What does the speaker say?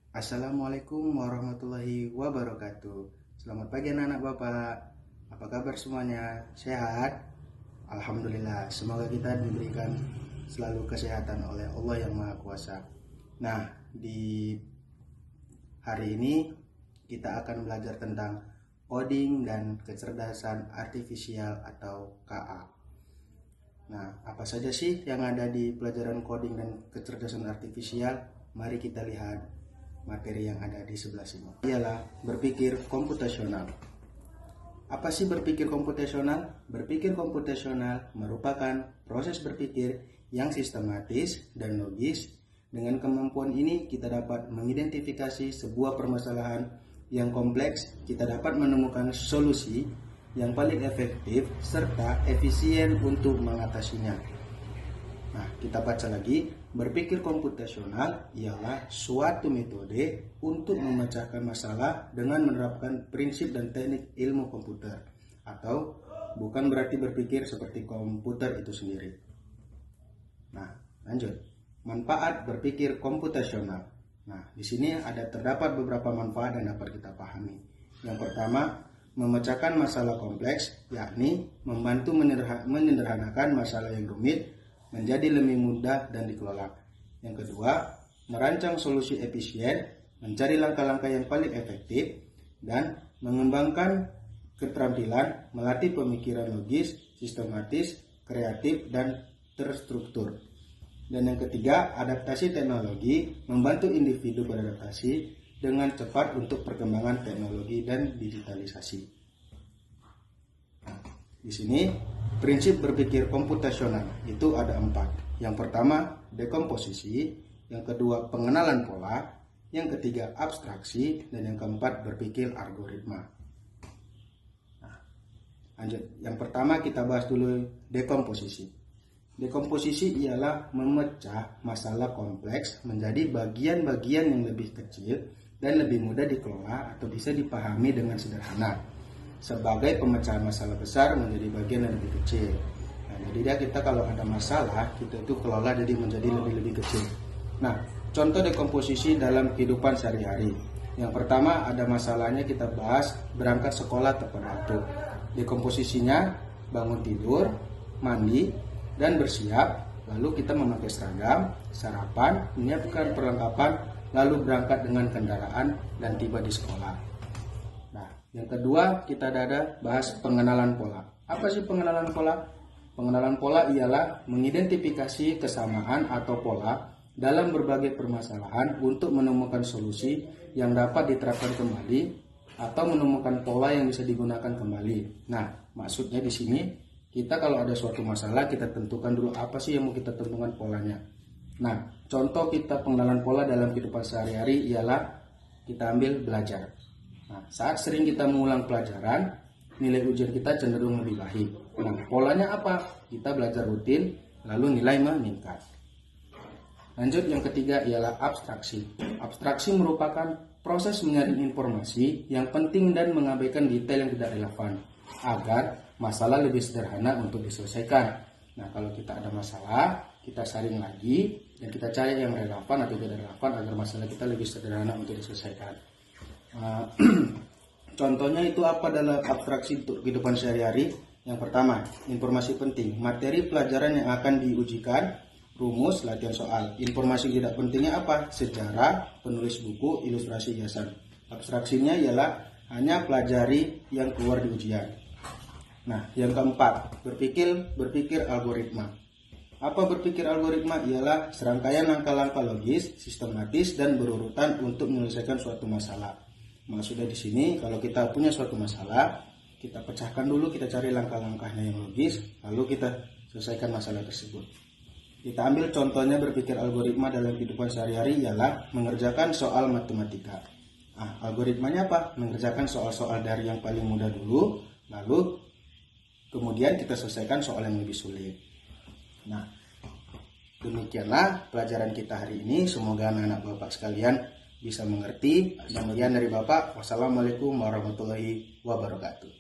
Assalamualaikum warahmatullahi wabarakatuh. Selamat pagi anak-anak Bapak. Apa kabar semuanya? Sehat? Alhamdulillah. Semoga kita diberikan selalu kesehatan oleh Allah yang Maha Kuasa. Nah, di hari ini kita akan belajar tentang coding dan kecerdasan artifisial atau KA. Nah, apa saja sih yang ada di pelajaran coding dan kecerdasan artifisial? Mari kita lihat materi yang ada di sebelah sini. Ialah berpikir komputasional. Apa sih berpikir komputasional? Berpikir komputasional merupakan proses berpikir yang sistematis dan logis. Dengan kemampuan ini kita dapat mengidentifikasi sebuah permasalahan yang kompleks, kita dapat menemukan solusi yang paling efektif serta efisien untuk mengatasinya. Nah, kita baca lagi. Berpikir komputasional ialah suatu metode untuk memecahkan masalah dengan menerapkan prinsip dan teknik ilmu komputer, atau bukan berarti berpikir seperti komputer itu sendiri. Nah, lanjut. Manfaat berpikir komputasional. Nah, di sini terdapat beberapa manfaat yang dapat kita pahami. Yang pertama, memecahkan masalah kompleks, yakni membantu menyederhanakan masalah yang rumit menjadi lebih mudah dan dikelola. Yang kedua, merancang solusi efisien, mencari langkah-langkah yang paling efektif, dan mengembangkan keterampilan melatih pemikiran logis, sistematis, kreatif, dan terstruktur. Dan yang ketiga, adaptasi teknologi, membantu individu beradaptasi dengan cepat untuk perkembangan teknologi dan digitalisasi. Nah, di sini prinsip berpikir komputasional itu ada 4. Yang pertama, dekomposisi. Yang kedua, pengenalan pola. Yang ketiga, abstraksi. Dan yang keempat, berpikir algoritma. Nah, lanjut. Yang pertama kita bahas dulu dekomposisi. Dekomposisi ialah memecah masalah kompleks menjadi bagian-bagian yang lebih kecil dan lebih mudah dikelola atau bisa dipahami dengan sederhana, sebagai pemecahan masalah besar menjadi bagian yang lebih kecil. Nah, jadi kita kalau ada masalah, kita itu kelola jadi menjadi lebih kecil. Nah, contoh dekomposisi dalam kehidupan sehari-hari. Yang pertama, ada masalahnya kita bahas berangkat sekolah tepat waktu. Dekomposisinya bangun tidur, mandi, dan bersiap, lalu kita memakai seragam, sarapan, menyiapkan perlengkapan, lalu berangkat dengan kendaraan dan tiba di sekolah. Yang kedua, kita ada bahas pengenalan pola. Apa sih pengenalan pola? Pengenalan pola ialah mengidentifikasi kesamaan atau pola dalam berbagai permasalahan untuk menemukan solusi yang dapat diterapkan kembali atau menemukan pola yang bisa digunakan kembali. Nah, maksudnya di sini kita kalau ada suatu masalah, kita tentukan dulu apa sih yang mau kita tentukan polanya. Nah, contoh kita pengenalan pola dalam kehidupan sehari-hari ialah kita ambil belajar. Nah, saat sering kita mengulang pelajaran, nilai ujian kita cenderung lebih baik. Nah, polanya apa? Kita belajar rutin, lalu nilai meningkat. Lanjut, yang ketiga ialah abstraksi. Abstraksi merupakan proses menyaring informasi yang penting dan mengabaikan detail yang tidak relevan, agar masalah lebih sederhana untuk diselesaikan. Nah, kalau kita ada masalah, kita saring lagi, dan kita cari yang relevan atau tidak relevan agar masalah kita lebih sederhana untuk diselesaikan. Contohnya itu apa dalam abstraksi untuk kehidupan sehari-hari? Yang pertama, informasi penting, materi pelajaran yang akan diujikan, rumus, latihan soal. Informasi tidak pentingnya apa? Sejarah, penulis buku, ilustrasi hiasan. Abstraksinya ialah hanya pelajari yang keluar di ujian. Nah, yang keempat, berpikir algoritma. Apa berpikir algoritma? Ialah serangkaian langkah-langkah logis, sistematis, dan berurutan untuk menyelesaikan suatu masalah. Maksudnya di sini, kalau kita punya suatu masalah, kita pecahkan dulu, kita cari langkah-langkahnya yang logis, lalu kita selesaikan masalah tersebut. Kita ambil contohnya berpikir algoritma dalam kehidupan sehari-hari ialah mengerjakan soal matematika. Nah, algoritmanya apa? Mengerjakan soal-soal dari yang paling mudah dulu, lalu kemudian kita selesaikan soal yang lebih sulit. Nah, demikianlah pelajaran kita hari ini. Semoga anak-anak Bapak sekalian bisa mengerti. Demikian dari Bapak. Wassalamualaikum warahmatullahi wabarakatuh.